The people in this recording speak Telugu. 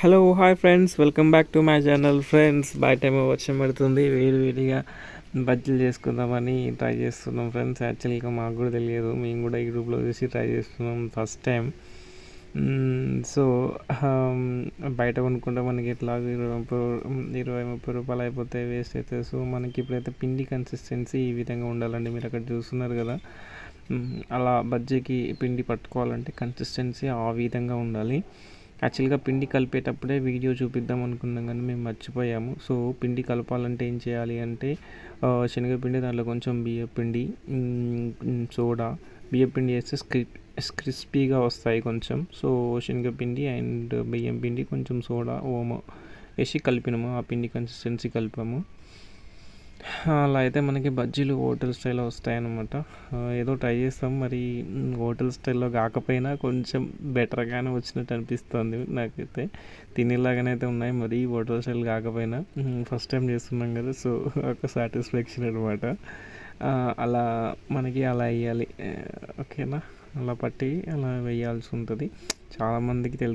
Hello hi friends, welcome back to my channel. Friends, బయటేమో వర్షం పడుతుంది. వేడిగా బజ్జీలు చేసుకుందామని ట్రై చేస్తున్నాం ఫ్రెండ్స్. యాక్చువల్గా మాకు కూడా తెలియదు, మేము కూడా యూట్యూబ్లో చూసి ట్రై చేస్తున్నాం ఫస్ట్ టైం. సో బయట కొనుక్కుంటే మనకి ఇట్లా 20-30 రూపాయలు అయిపోతే వేస్ట్ అవుతుంది. సో మనకి ఇప్పుడైతే పిండి కన్సిస్టెన్సీ ఈ విధంగా ఉండాలండి. మీరు అక్కడ చూస్తున్నారు కదా, అలా బజ్జీకి పిండి పట్టుకోవాలంటే కన్సిస్టెన్సీ ఆ విధంగా ఉండాలి. యాక్చువల్గా పిండి కలిపేటప్పుడే వీడియో చూపిద్దాం అనుకున్నాం, కానీ మేము మర్చిపోయాము. సో పిండి కలపాలంటే ఏం చేయాలి అంటే, శనగపిండి, దాంట్లో కొంచెం బియ్యపిండి, సోడా. బియ్యపిండి వేస్తే క్రిస్పీగా వస్తాయి కొంచెం. సో శనగపిండి అండ్ బియ్యం పిండి, కొంచెం సోడా, ఓమో వేసి కలిపినాము. ఆ పిండి కన్సిస్టెన్సీ కలిపాము. అలా అయితే మనకి బజ్జీలు హోటల్ స్టైల్లో వస్తాయన్నమాట. ఏదో ట్రై చేస్తాం, మరి హోటల్ స్టైల్లో కాకపోయినా కొంచెం బెటర్గానే వచ్చినట్టు అనిపిస్తుంది నాకైతే. తినేలాగానే అయితే ఉన్నాయి, మరి హోటల్ స్టైల్ కాకపోయినా. ఫస్ట్ టైం చేస్తున్నాం కదా, సో ఒక సాటిస్ఫాక్షన్ అనమాట. అలా మనకి అలా వేయాలి, ఓకేనా? అలా పట్టి అలా వేయాల్సి ఉంటుంది. చాలామందికి తెలుసు.